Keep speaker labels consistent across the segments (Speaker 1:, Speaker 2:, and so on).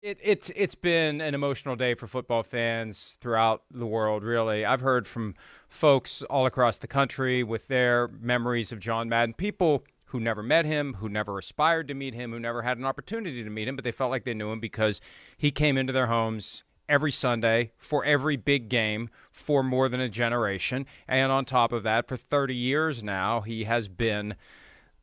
Speaker 1: It's been an emotional day for football fans throughout the world, really. I've heard from folks all across the country with their memories of John Madden, people who never met him, who never aspired to meet him, who never had an opportunity to meet him, but they felt like they knew him because he came into their homes every Sunday for every big game for more than a generation. And on top of that, for 30 years now, he has been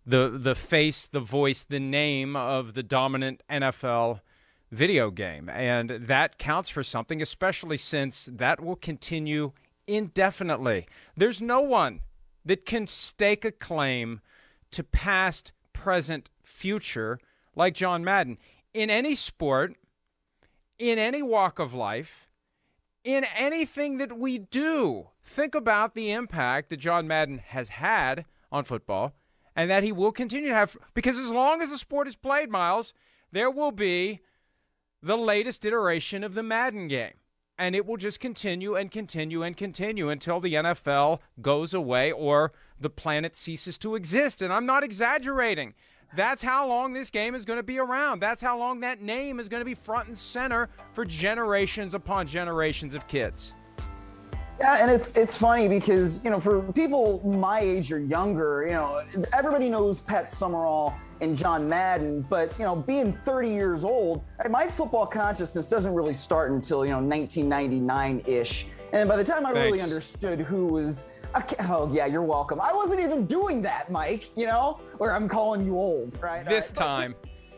Speaker 1: the face, the voice, the name of the dominant NFL video game. And that counts for something, especially since that will continue indefinitely. There's no one that can stake a claim to past, present, future like John Madden in any sport, in any walk of life, in anything that we do. Think about the impact that John Madden has had on football and that he will continue to have, because as long as the sport is played, Miles, there will be the latest iteration of the Madden game. And it will just continue and continue and continue until the NFL goes away or the planet ceases to exist. And I'm not exaggerating. That's how long this game is going to be around. That's how long that name is going to be front and center for generations upon generations of kids.
Speaker 2: Yeah, and it's funny because, for people my age or younger, everybody knows Pat Summerall and John Madden, but, being 30 years old, my football consciousness doesn't really start until, 1999-ish. And by the time I really understood who was, oh, yeah, you're welcome. I wasn't even doing that, Mike, where I'm calling you old, right?
Speaker 1: This time.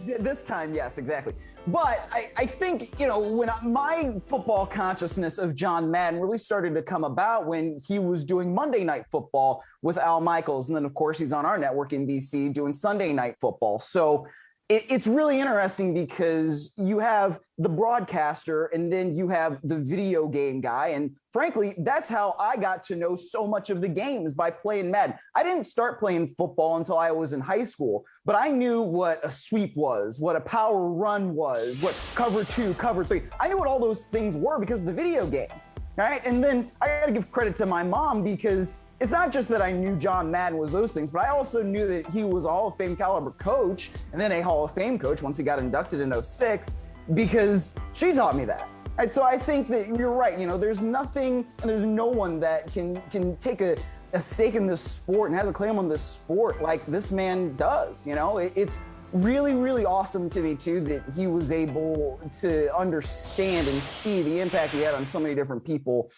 Speaker 2: This time, yes, exactly. But I think, when my football consciousness of John Madden really started to come about when he was doing Monday Night Football with Al Michaels. And then, of course, he's on our network, NBC, doing Sunday Night Football. So it's really interesting because you have the broadcaster and then you have the video game guy. And frankly, that's how I got to know so much of the games, by playing Madden. I didn't start playing football until I was in high school, but I knew what a sweep was, what a power run was, what cover 2, cover 3. I knew what all those things were because of the video game, right? And then I got to give credit to my mom because it's not just that I knew John Madden was those things, but I also knew that he was a Hall of Fame caliber coach and then a Hall of Fame coach once he got inducted in '06 because she taught me that. And so I think that you're right. There's nothing and there's no one that can take a stake in this sport and has a claim on this sport like this man does. It's really, really awesome to me too that he was able to understand and see the impact he had on so many different people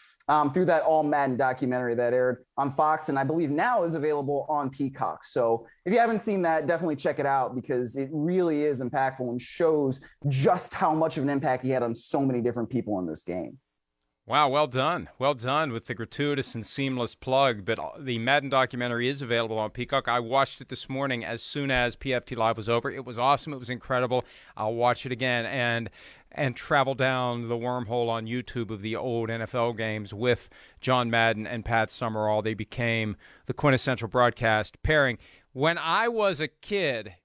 Speaker 2: through that All Madden documentary that aired on Fox and I believe now is available on Peacock. So if you haven't seen that, definitely check it out because it really is impactful and shows just how much of an impact he had on so many different people in this game.
Speaker 1: Wow, well done. Well done with the gratuitous and seamless plug. But the Madden documentary is available on Peacock. I watched it this morning as soon as PFT Live was over. It was awesome. It was incredible. I'll watch it again and travel down the wormhole on YouTube of the old NFL games with John Madden and Pat Summerall. They became the quintessential broadcast pairing. When I was a kid,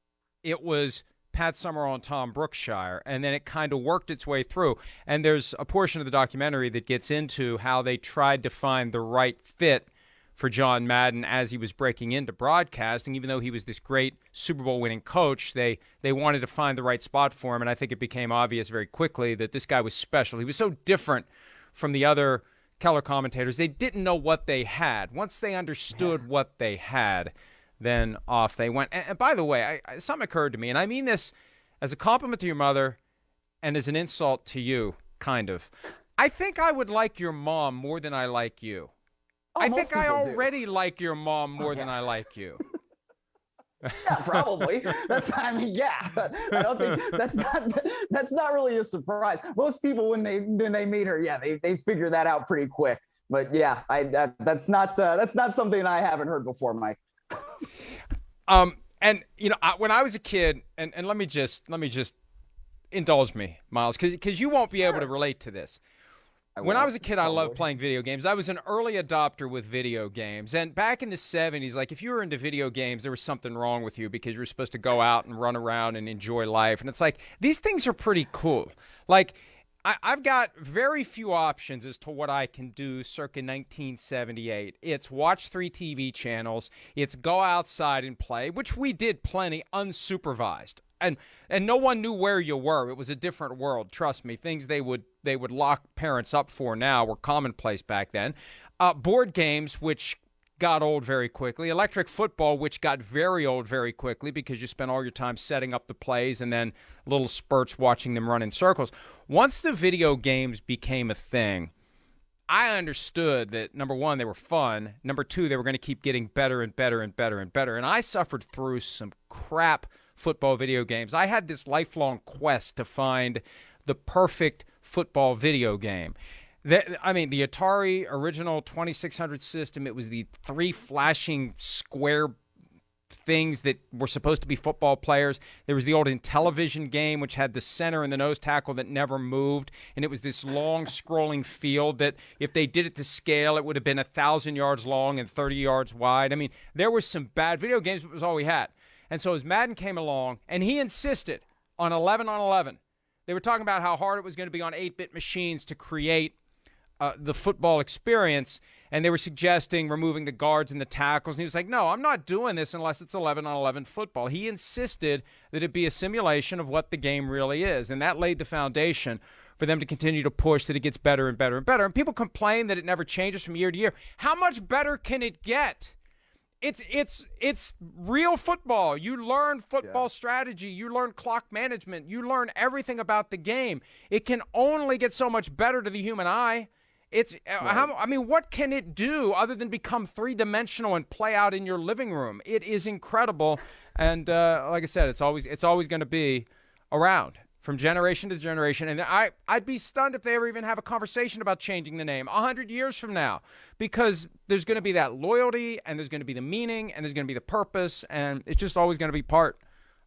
Speaker 1: it was Pat Summerall and Tom Brookshire, and then it kind of worked its way through. And there's a portion of the documentary that gets into how they tried to find the right fit for John Madden as he was breaking into broadcasting. Even though he was this great Super Bowl winning coach, they wanted to find the right spot for him, and I think it became obvious very quickly that this guy was special. He was so different from the other color commentators. They didn't know what they had. Once they understood what they had, then off they went. And by the way, something occurred to me, and I mean this as a compliment to your mother and as an insult to you, kind of. I think I would like your mom more than I like you.
Speaker 2: Oh,
Speaker 1: I think I already
Speaker 2: do.
Speaker 1: like your mom more than I like you.
Speaker 2: Yeah, probably. Yeah. I don't think that's not really a surprise. Most people when they meet her, yeah, they figure that out pretty quick. But yeah, that's not something I haven't heard before, Mike.
Speaker 1: And when I was a kid, and let me just indulge me, Miles, because you won't be able to relate to this. When I was a kid, I loved playing video games. I was an early adopter with video games. And back in the 70s, like if you were into video games, there was something wrong with you because you were supposed to go out and run around and enjoy life. And it's like, these things are pretty cool. Like, I've got very few options as to what I can do circa 1978. It's watch 3 TV channels. It's go outside and play, which we did plenty unsupervised. and no one knew where you were. It was a different world. Trust me. Things they would lock parents up for now were commonplace back then. Board games, which got old very quickly. Electric football, which got very old very quickly because you spent all your time setting up the plays and then little spurts watching them run in circles. Once the video games became a thing, I understood that, number one, they were fun. Number two, they were going to keep getting better and better and better and better. And I suffered through some crap football video games. I had this lifelong quest to find the perfect football video game. The Atari original 2600 system, it was the 3 flashing square things that were supposed to be football players. There was the old Intellivision game, which had the center and the nose tackle that never moved, and it was this long scrolling field that if they did it to scale, it would have been 1,000 yards long and 30 yards wide. I mean, there was some bad video games, but it was all we had. And so as Madden came along, and he insisted on 11 on 11, they were talking about how hard it was going to be on 8-bit machines to create the football experience, and they were suggesting removing the guards and the tackles. And he was like, no, I'm not doing this unless it's 11 on 11 football. He insisted that it be a simulation of what the game really is, and that laid the foundation for them to continue to push that it gets better and better and better. And people complain that it never changes from year to year. How much better can it get? It's real football. You learn football strategy. You learn clock management. You learn everything about the game. It can only get so much better to the human eye. What can it do other than become three-dimensional and play out in your living room? It is incredible, and like I said, it's always going to be around from generation to generation. And I'd be stunned if they ever even have a conversation about changing the name 100 years from now, because there's going to be that loyalty, and there's going to be the meaning, and there's going to be the purpose, and it's just always going to be part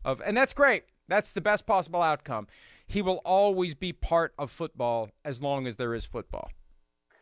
Speaker 1: of. And that's great. That's the best possible outcome. He will always be part of football as long as there is football.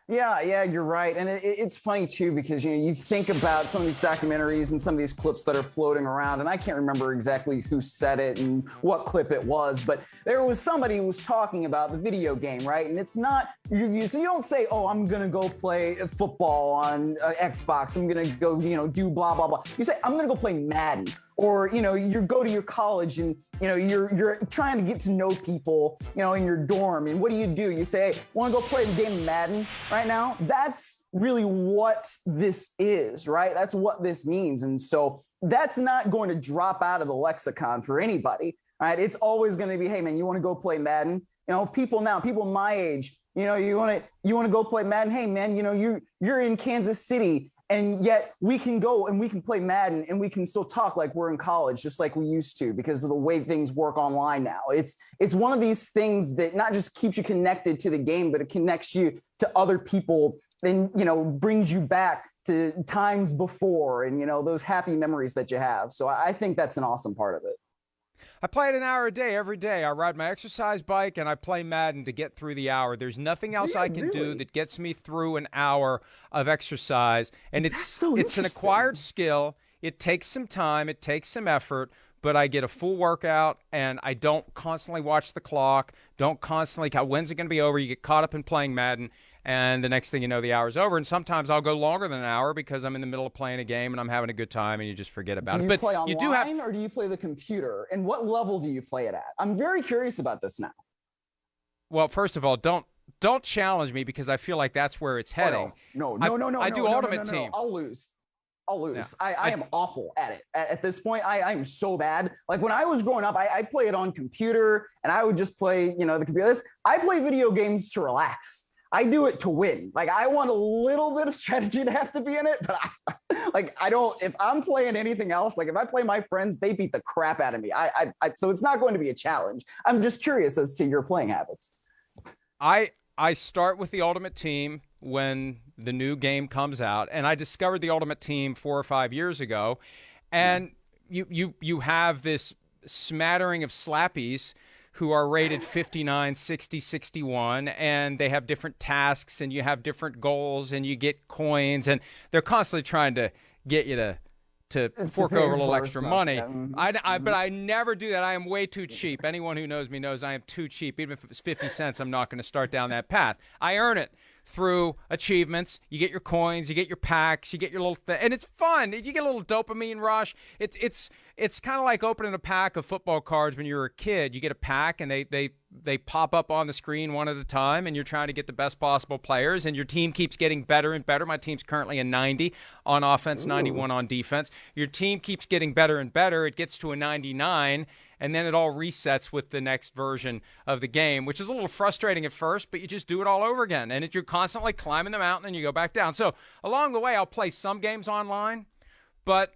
Speaker 2: Yeah, you're right. And it's funny, too, because, you think about some of these documentaries and some of these clips that are floating around, and I can't remember exactly who said it and what clip it was, but there was somebody who was talking about the video game, right? And it's not, so you don't say, oh, I'm going to go play football on Xbox. I'm going to go, do blah, blah, blah. You say, I'm going to go play Madden. Or, you go to your college and, you're trying to get to know people, in your dorm. And what do? You say, hey, want to go play the game of Madden right now? That's really what this is, right? That's what this means. And so that's not going to drop out of the lexicon for anybody, right? It's always going to be, hey, man, you want to go play Madden? People my age, you want to go play Madden? Hey, man, you're in Kansas City. And yet we can go and we can play Madden and we can still talk like we're in college, just like we used to, because of the way things work online now. It's one of these things that not just keeps you connected to the game, but it connects you to other people and, brings you back to times before and, those happy memories that you have. So I think that's an awesome part of it.
Speaker 1: I play it an hour a day every day. I ride my exercise bike and I play Madden to get through the hour. There's nothing else I can do that gets me through an hour of exercise. And it's an acquired skill. It takes some time. It takes some effort. But I get a full workout and I don't constantly watch the clock. Don't constantly, when's it going to be over? You get caught up in playing Madden. And the next thing you know, the hour's over. And sometimes I'll go longer than an hour because I'm in the middle of playing a game and I'm having a good time and you just forget about it.
Speaker 2: Do you play online or do you play the computer? And what level do you play it at? I'm very curious about this now.
Speaker 1: Well, first of all, don't challenge me because I feel like that's where it's heading.
Speaker 2: No.
Speaker 1: I do Ultimate Team.
Speaker 2: I'll lose. No, I am awful at it. At this point, I'm so bad. Like when I was growing up, I'd play it on computer and I would just play, the computer. I play video games to relax. I do it to win. Like I want a little bit of strategy to have to be in it, but I don't, if I'm playing anything else, like if I play my friends, they beat the crap out of me. So it's not going to be a challenge. I'm just curious as to your playing habits.
Speaker 1: I start with the Ultimate Team when the new game comes out, and I discovered the Ultimate Team 4 or 5 years ago, and you have this smattering of slappies who are rated 59, 60, 61, and they have different tasks, and you have different goals, and you get coins, and they're constantly trying to get you to fork over a little extra money. But I never do that. I am way too cheap. Anyone who knows me knows I am too cheap. Even if it was 50 cents, I'm not going to start down that path. I earn it through achievements. You get your coins, you get your packs, you get your little and it's fun. You get a little dopamine rush. It's kind of like opening a pack of football cards when you were a kid. You get a pack and they pop up on the screen one at a time, and you're trying to get the best possible players, and your team keeps getting better and better. My team's currently a 90 on offense, 91 on defense. Your team keeps getting better and better. It gets to a 99, and then it all resets with the next version of the game, which is a little frustrating at first, but you just do it all over again. And you're constantly climbing the mountain and you go back down. So along the way, I'll play some games online, but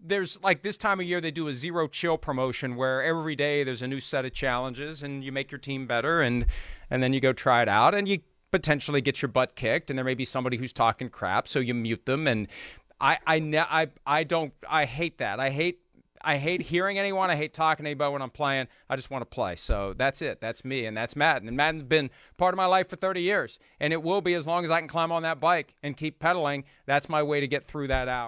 Speaker 1: there's like this time of year, they do a zero chill promotion where every day there's a new set of challenges and you make your team better. And then you go try it out and you potentially get your butt kicked. And there may be somebody who's talking crap, so you mute them. And I hate that. I hate hearing anyone. I hate talking to anybody when I'm playing. I just want to play. So that's it. That's me, and that's Madden. And Madden's been part of my life for 30 years, and it will be as long as I can climb on that bike and keep pedaling. That's my way to get through that out.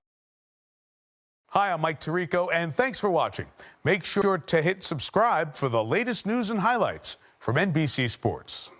Speaker 3: Hi, I'm Mike Tirico, and thanks for watching. Make sure to hit subscribe for the latest news and highlights from NBC Sports.